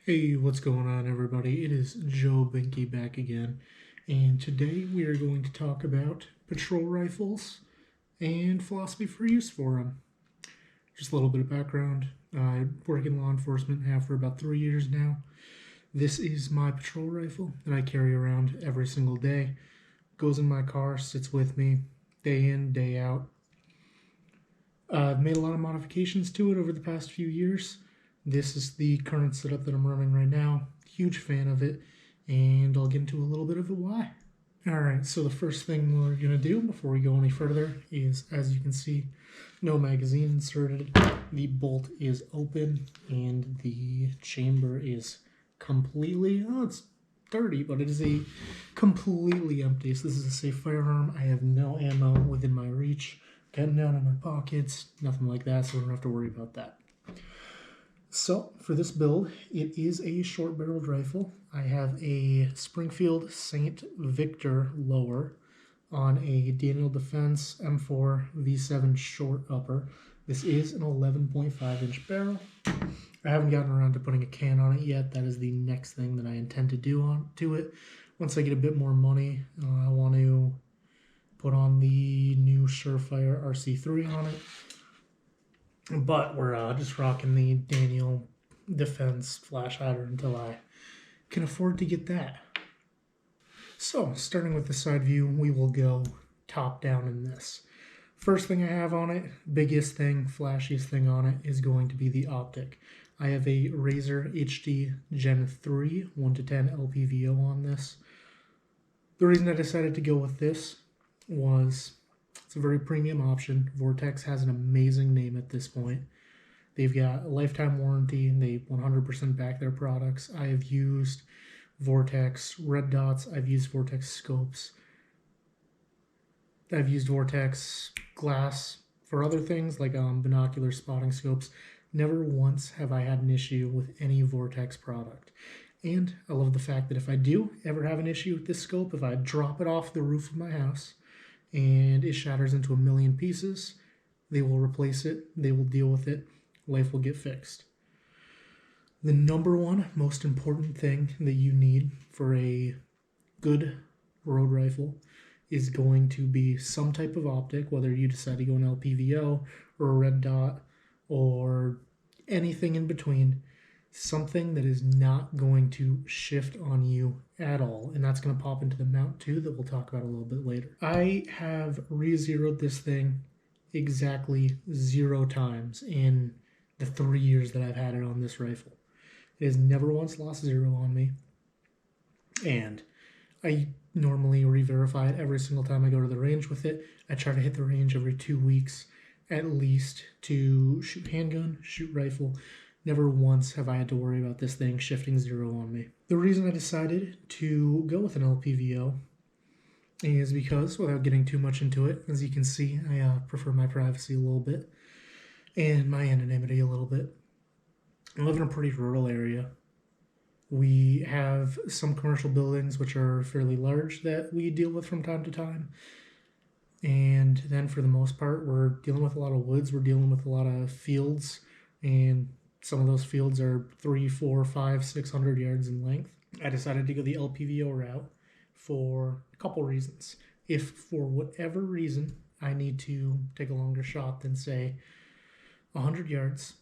Hey, what's going on, everybody? It is Joe Binky back again, and today we are going to talk about patrol rifles and philosophy for use for them. Just a little bit of background. I work in law enforcement, have for about 3 years now. This is my patrol rifle that I carry around every single day. Goes in my car, sits with me, day in, day out. I've made a lot of modifications to it over the past few years. This is the current setup that I'm running right now. Huge fan of it, and I'll get into a little bit of the why. Alright, so the first thing we're going to do before we go any further is, as you can see, no magazine inserted. The bolt is open, and the chamber is completely, it's dirty, but it is completely empty. So this is a safe firearm. I have no ammo within my reach. Getting down in my pockets, nothing like that, so we don't have to worry about that. So, for this build, it is a short-barreled rifle. I have a Springfield St. Victor lower on a Daniel Defense M4V7 short upper. This is an 11.5-inch barrel. I haven't gotten around to putting a can on it yet. That is the next thing that I intend to do to it. Once I get a bit more money, I want to put on the new Surefire RC3 on it. But we're just rocking the Daniel Defense flash hider until I can afford to get that. So, starting with the side view, we will go top down in this. First thing I have on it, biggest thing, flashiest thing on it, is going to be the optic. I have a Razor HD Gen 3 1-10 LPVO on this. The reason I decided to go with this was it's a very premium option. Vortex has an amazing name at this point. They've got a lifetime warranty and they 100% back their products. I have used Vortex red dots. I've used Vortex scopes. I've used Vortex glass for other things like binocular spotting scopes. Never once have I had an issue with any Vortex product. And I love the fact that if I do ever have an issue with this scope, if I drop it off the roof of my house and it shatters into a million pieces, they will replace it, they will deal with it, life will get fixed. The number one most important thing that you need for a good road rifle is going to be some type of optic, whether you decide to go an LPVO or a red dot or anything in between, something that is not going to shift on you at all, and that's going to pop into the mount too that we'll talk about a little bit later. I have re-zeroed this thing exactly 0 times in the 3 years that I've had it on this rifle. It has never once lost 0 on me, and I normally re-verify it every single time I go to the range with it. I try to hit the range every 2 weeks at least to shoot handgun, shoot rifle. Never once have I had to worry about this thing shifting 0 on me. The reason I decided to go with an LPVO is because, without getting too much into it, as you can see, I prefer my privacy a little bit and my anonymity a little bit. I live in a pretty rural area. We have some commercial buildings which are fairly large that we deal with from time to time. And then for the most part, we're dealing with a lot of woods, we're dealing with a lot of fields, and some of those fields are 3, 4, 5, 600 yards in length. I decided to go the LPVO route for a couple reasons. If for whatever reason I need to take a longer shot than, say, 100 yards,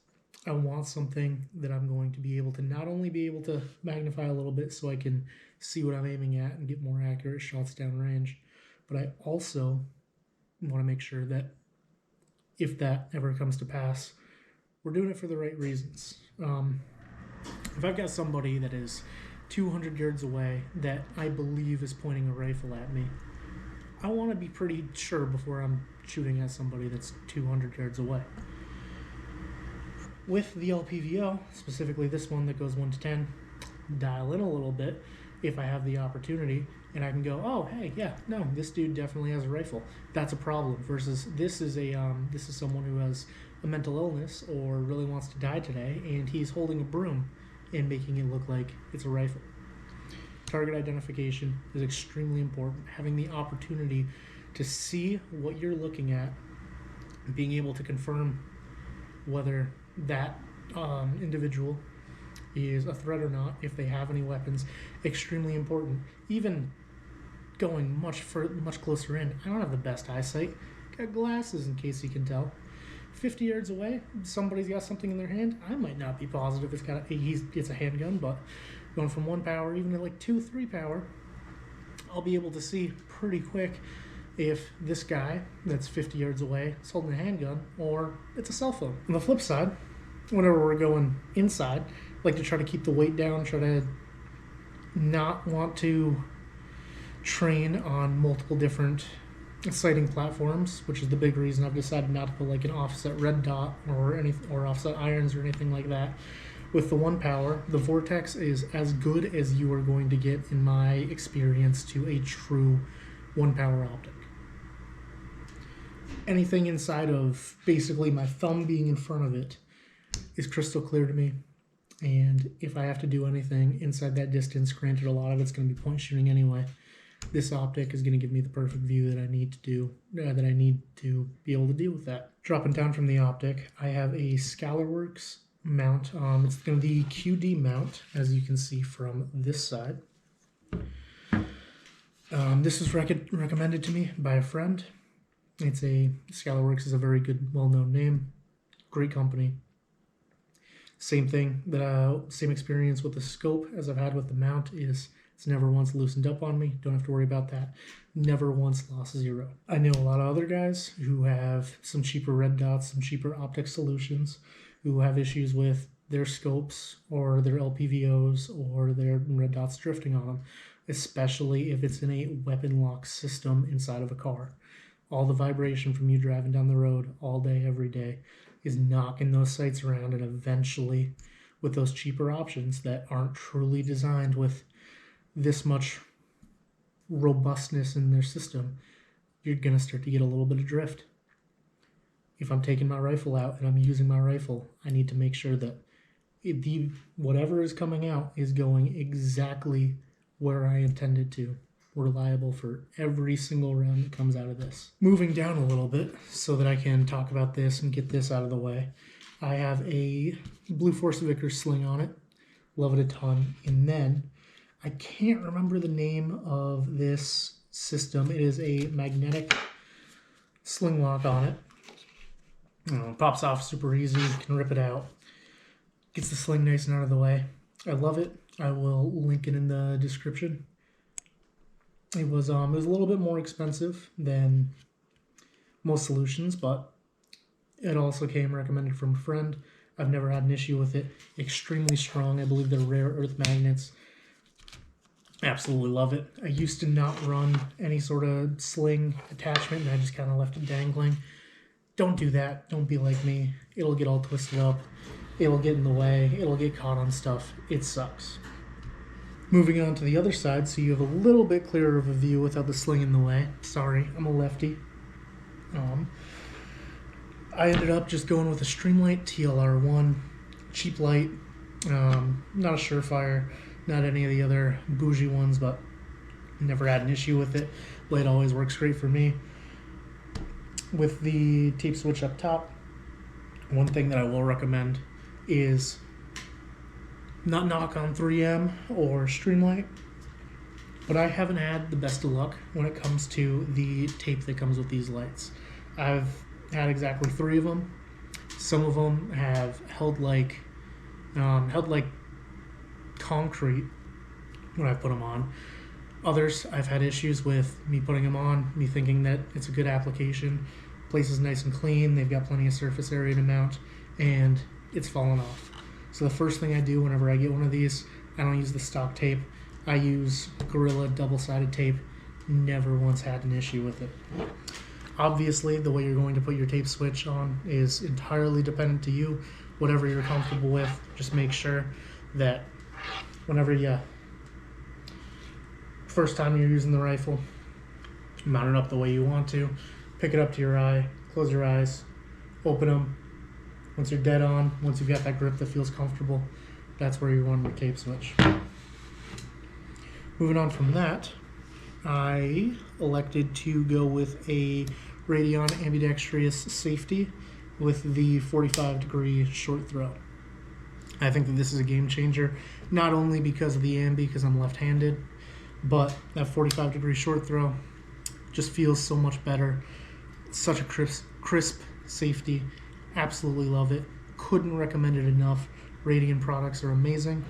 I want something that I'm going to be able to not only be able to magnify a little bit so I can see what I'm aiming at and get more accurate shots downrange, but I also want to make sure that if that ever comes to pass, we're doing it for the right reasons. If I've got somebody that is 200 yards away that I believe is pointing a rifle at me, I want to be pretty sure before I'm shooting at somebody that's 200 yards away. With the LPVO, specifically this one that goes 1-10, dial in a little bit if I have the opportunity, and I can go, oh, hey, yeah, no, this dude definitely has a rifle. That's a problem. Versus this is someone who has a mental illness or really wants to die today, and he's holding a broom and making it look like it's a rifle. Target identification is extremely important. Having the opportunity to see what you're looking at, being able to confirm whether that individual is a threat or not, if they have any weapons, extremely important. Even going much closer in, I don't have the best eyesight. Got glasses in case you can tell. 50 yards away, somebody's got something in their hand. I might not be positive it's a handgun, but going from 1 power even to like 2, 3 power, I'll be able to see pretty quick if this guy that's 50 yards away is holding a handgun or it's a cell phone. On the flip side, whenever we're going inside, I like to try to keep the weight down, try to not want to train on multiple different sighting platforms, which is the big reason I've decided not to put like an offset red dot or offset irons or anything like that. With the 1 power, the Vortex is as good as you are going to get in my experience to a true 1 power optic. Anything inside of basically my thumb being in front of it is crystal clear to me. And if I have to do anything inside that distance, granted a lot of it's going to be point shooting anyway, this optic is going to give me the perfect view that I need to be able to deal with that. Dropping down from the optic, I have a Scalarworks mount. It's going to be QD mount, as you can see from this side. This was recommended to me by a friend. Scalarworks is a very good, well-known name, great company. Same experience with the scope as I've had with the mount is it's never once loosened up on me. Don't have to worry about that. Never once lost 0. I know a lot of other guys who have some cheaper red dots, some cheaper optic solutions, who have issues with their scopes or their LPVOs or their red dots drifting on them, especially if it's in a weapon lock system inside of a car. All the vibration from you driving down the road all day, every day, is knocking those sights around, and eventually, with those cheaper options that aren't truly designed with this much robustness in their system, you're going to start to get a little bit of drift. If I'm taking my rifle out and I'm using my rifle, I need to make sure that whatever is coming out is going exactly where I intended to. Reliable for every single round that comes out of this. Moving down a little bit so that I can talk about this and get this out of the way, I have a Blue Force Vickers sling on it. Love it a ton. And then I can't remember the name of this system. It is a magnetic sling lock on it. Pops off super easy. You can rip it out. Gets the sling nice and out of the way. I love it. I will link it in the description. It was a little bit more expensive than most solutions, but it also came recommended from a friend. I've never had an issue with it. Extremely strong. I believe they're rare earth magnets. Absolutely love it. I used to not run any sort of sling attachment, and I just kind of left it dangling. Don't do that. Don't be like me. It'll get all twisted up. It'll get in the way. It'll get caught on stuff. It sucks. Moving on to the other side, so you have a little bit clearer of a view without the sling in the way. Sorry, I'm a lefty. I ended up just going with a Streamlight TLR1, cheap light, not a Surefire, not any of the other bougie ones, but never had an issue with it. Light always works great for me. With the tape switch up top, one thing that I will recommend is not knock on 3M or Streamlight, but I haven't had the best of luck when it comes to the tape that comes with these lights. I've had exactly 3 of them. Some of them have held like concrete when I put them on. Others, I've had issues with me putting them on, me thinking that it's a good application. Place is nice and clean, they've got plenty of surface area to mount, and it's fallen off. So the first thing I do whenever I get one of these, I don't use the stock tape. I use Gorilla double-sided tape. Never once had an issue with it. Obviously, the way you're going to put your tape switch on is entirely dependent to you. Whatever you're comfortable with, just make sure that whenever first time you're using the rifle, mount it up the way you want to. Pick it up to your eye, close your eyes, open them. Once you're dead on, once you've got that grip that feels comfortable, that's where you run your tape switch. Moving on from that, I elected to go with a Radeon ambidextrous safety with the 45-degree short throw. I think that this is a game changer, not only because of the ambi, because I'm left-handed, but that 45-degree short throw just feels so much better. Such a crisp safety. Absolutely love it. Couldn't recommend it enough. Radian products are amazing.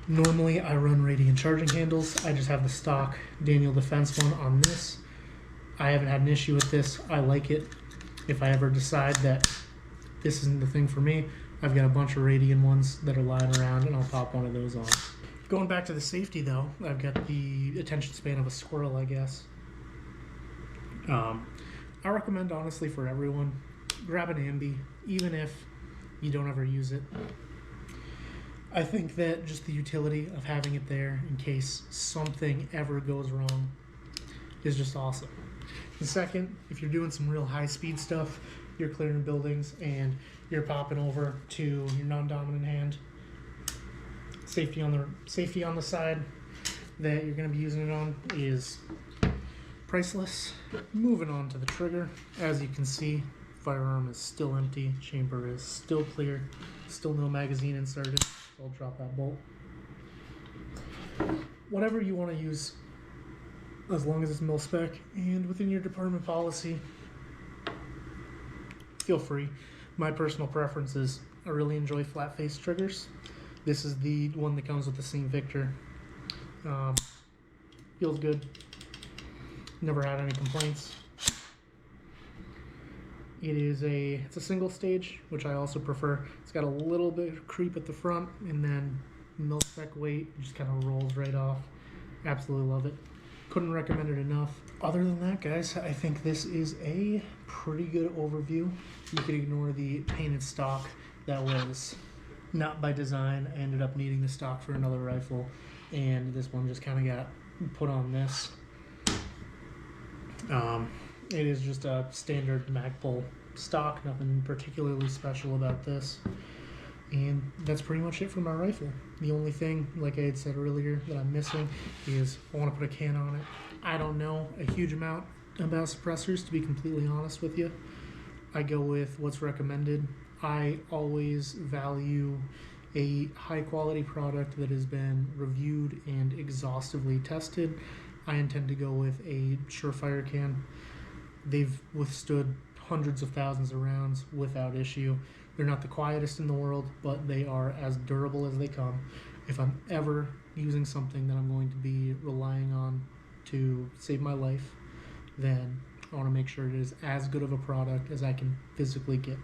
Normally I run Radian charging handles. I just have the stock Daniel Defense one on this. I haven't had an issue with this. I like it. If I ever decide that this isn't the thing for me, I've got a bunch of Radian ones that are lying around, and I'll pop one of those on. Going back to the safety, though, I've got the attention span of a squirrel, I guess. I recommend, honestly, for everyone, grab an ambi, even if you don't ever use it. I think that just the utility of having it there in case something ever goes wrong is just awesome. The second, if you're doing some real high-speed stuff, you're clearing buildings and you're popping over to your non-dominant hand, safety on the side that you're going to be using it on is priceless. Moving on to the trigger, as you can see, firearm is still empty, chamber is still clear, still no magazine inserted. I'll drop that bolt. Whatever you want to use, as long as it's mil-spec and within your department policy, feel free. My personal preference is I really enjoy flat face triggers. This is the one that comes with the St. Victor. Feels good. Never had any complaints. It's a single stage, which I also prefer. It's got a little bit of creep at the front, and then mil-spec weight just kind of rolls right off. Absolutely love it. Couldn't recommend it enough. Other than that, guys, I think this is a pretty good overview. You could ignore the painted stock that was not by design. I ended up needing the stock for another rifle, and this one just kind of got put on this. It is just a standard Magpul stock, nothing particularly special about this. And that's pretty much it for my rifle. The only thing, like I had said earlier, that I'm missing is I want to put a can on it. I don't know a huge amount about suppressors, to be completely honest with you. I go with what's recommended. I always value a high quality product that has been reviewed and exhaustively tested. I intend to go with a Surefire can. They've withstood hundreds of thousands of rounds without issue. They're not the quietest in the world, but they are as durable as they come. If I'm ever using something that I'm going to be relying on to save my life, then I want to make sure it is as good of a product as I can physically get.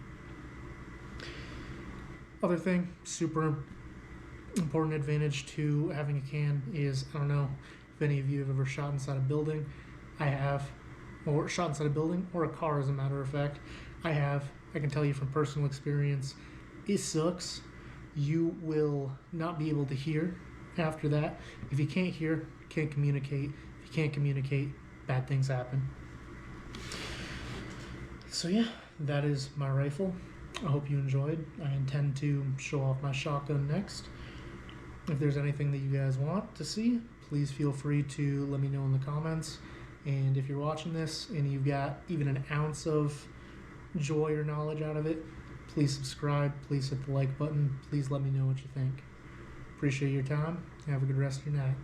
Other thing, super important advantage to having a can is, I don't know if any of you have ever shot inside a building. I have, or shot inside a building, or a car as a matter of fact. I have. I can tell you from personal experience, it sucks. You will not be able to hear after that. If you can't hear, can't communicate. If you can't communicate, bad things happen. So yeah, that is my rifle. I hope you enjoyed. I intend to show off my shotgun next. If there's anything that you guys want to see, please feel free to let me know in the comments. And if you're watching this and you've got even an ounce of joy or knowledge out of it, please subscribe, please hit the like button, please let me know what you think. Appreciate your time. Have a good rest of your night.